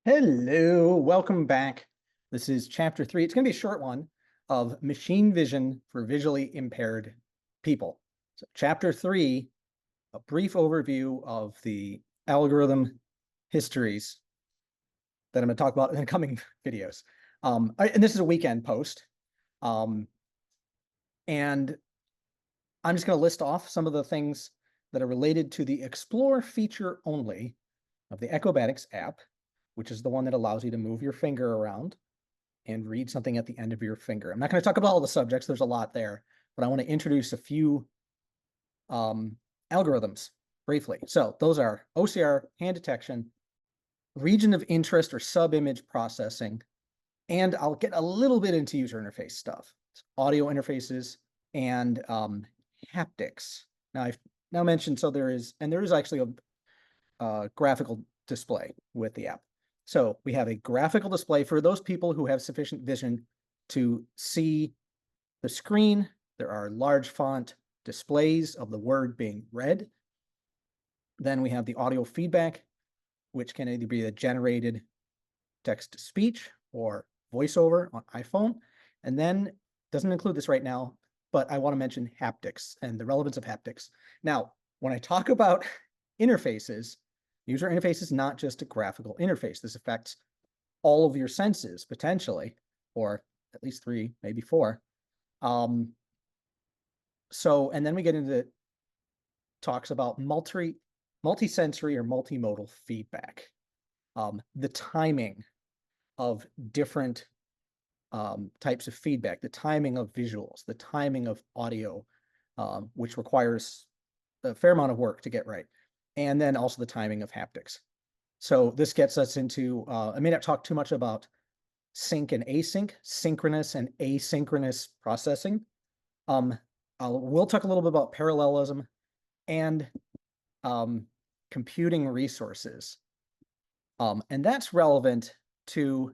Hello, welcome back. This is chapter 3. It's going to be a short one of machine vision for visually impaired people. So chapter 3, a brief overview of the algorithm histories that I'm going to talk about in the coming videos. And this is a weekend post. And I'm just going to list off some of the things that are related to the Explore feature only of the Echobatix app, which is the one that allows you to move your finger around and read something at the end of your finger. I'm not going to talk about all the subjects. There's a lot there, but I want to introduce a few algorithms briefly. So those are OCR, hand detection, region of interest or subimage processing, and I'll get a little bit into user interface stuff, audio interfaces, and haptics. Now I've now mentioned, so there is actually a graphical display with the app. So we have a graphical display for those people who have sufficient vision to see the screen. There are large font displays of the word being read. Then we have the audio feedback, which can either be a generated text-to-speech or voiceover on iPhone. And then, doesn't include this right now, but I want to mention haptics and the relevance of haptics. Now, when I talk about interfaces, user interface is not just a graphical interface. This affects all of your senses, potentially, or at least 3, maybe 4. And then we get into talks about multisensory or multimodal feedback. The timing of different types of feedback, the timing of visuals, the timing of audio, which requires a fair amount of work to get right. And then also the timing of haptics. So this gets us into, I may not talk too much about sync and async, synchronous and asynchronous processing. We'll talk a little bit about parallelism and computing resources. And that's relevant to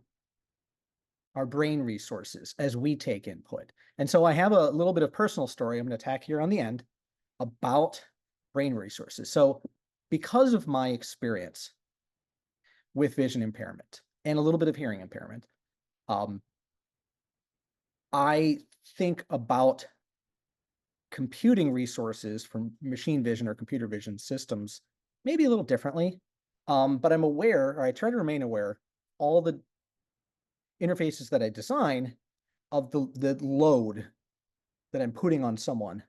our brain resources as we take input. And so I have a little bit of personal story I'm going to tack here on the end about brain resources. So because of my experience with vision impairment and a little bit of hearing impairment, I think about computing resources from machine vision or computer vision systems maybe a little differently, but I'm aware, or I try to remain aware, all the interfaces that I design of the load that I'm putting on someone,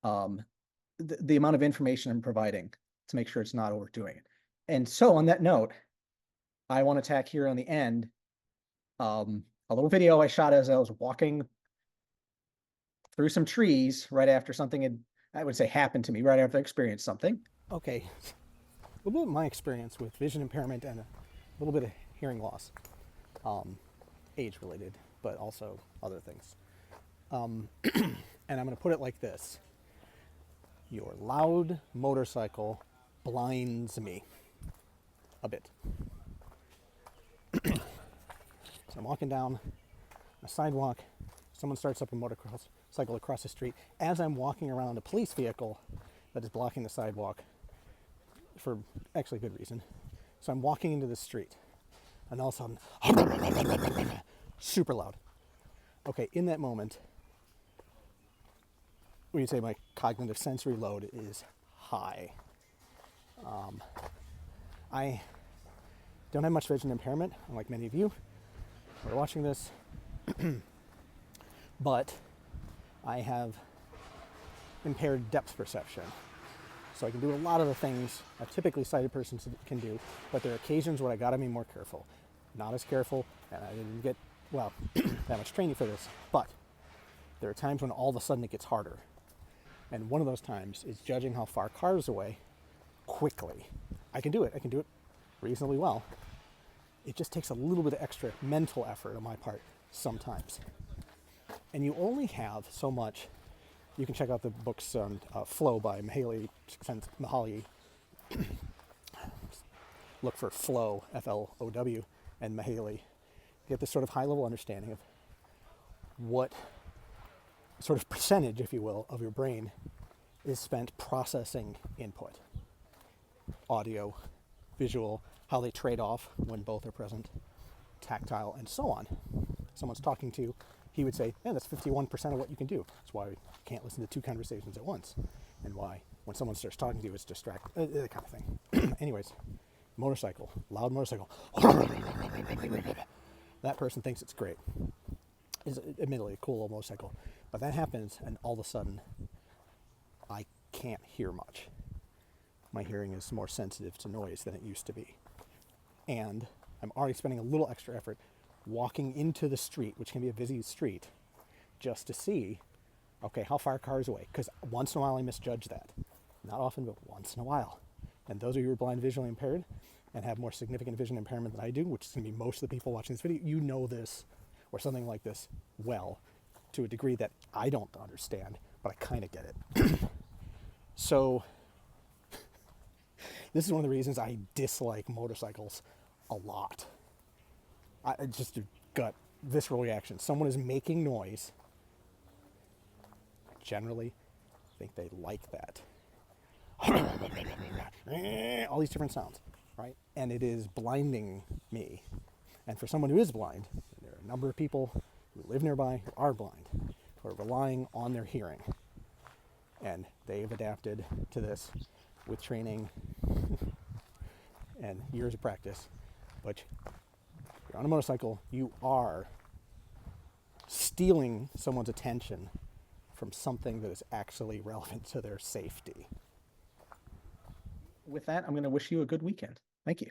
the amount of information I'm providing to make sure it's not overdoing it. And so on that note, I want to tack here on the end a little video I shot as I was walking through some trees right after something had, I would say, happened to me, right after I experienced something. Okay, a little bit of my experience with vision impairment and a little bit of hearing loss, age related, but also other things. And I'm going to put it like this. Your loud motorcycle blinds me a bit. So I'm walking down a sidewalk. Someone starts up a motorcycle across the street as I'm walking around a police vehicle that is blocking the sidewalk for actually good reason. So I'm walking into the street and all of a sudden, super loud. Okay, in that moment, when you say my cognitive sensory load is high. I don't have much vision impairment, unlike many of you who are watching this, but I have impaired depth perception. So I can do a lot of the things a typically sighted person can do, but there are occasions where I gotta be more careful. Not as careful, and I didn't get, well, that much training for this, but there are times when all of a sudden it gets harder. And one of those times is judging how far cars away quickly. I can do it reasonably well. It just takes a little bit of extra mental effort on my part sometimes. And you only have so much. You can check out the books on Flow by Mihaly Csikszentmihalyi. Look for Flow, F-L-O-W, and Mihaly. Get this sort of high-level understanding of what sort of percentage, if you will, of your brain is spent processing input. Audio, visual, how they trade off when both are present, tactile, and so on. Someone's talking to, he would say, yeah, that's 51% of what you can do. That's why you can't listen to two conversations at once, and why when someone starts talking to you, it's distracting, that kind of thing. Anyways, motorcycle, loud motorcycle. That person thinks it's great. It's admittedly a cool old motorcycle, but that happens, and all of a sudden, I can't hear much. My hearing is more sensitive to noise than it used to be. And I'm already spending a little extra effort walking into the street, which can be a busy street, just to see, okay, how far are cars away? Because once in a while I misjudge that. Not often, but once in a while. And those of you who are blind, visually impaired, and have more significant vision impairment than I do, which is going to be most of the people watching this video, you know this, or something like this, well, to a degree that I don't understand, but I kind of get it. So, this is one of the reasons I dislike motorcycles a lot. Just a gut, visceral reaction. Someone is making noise. Generally, I think they like that. All these different sounds, right? And it is blinding me. And for someone who is blind, there are a number of people who live nearby who are blind, who are relying on their hearing. And they've adapted to this with training and years of practice. But you're on a motorcycle, you are stealing someone's attention from something that is actually relevant to their safety. With that, I'm going to wish you a good weekend. Thank you.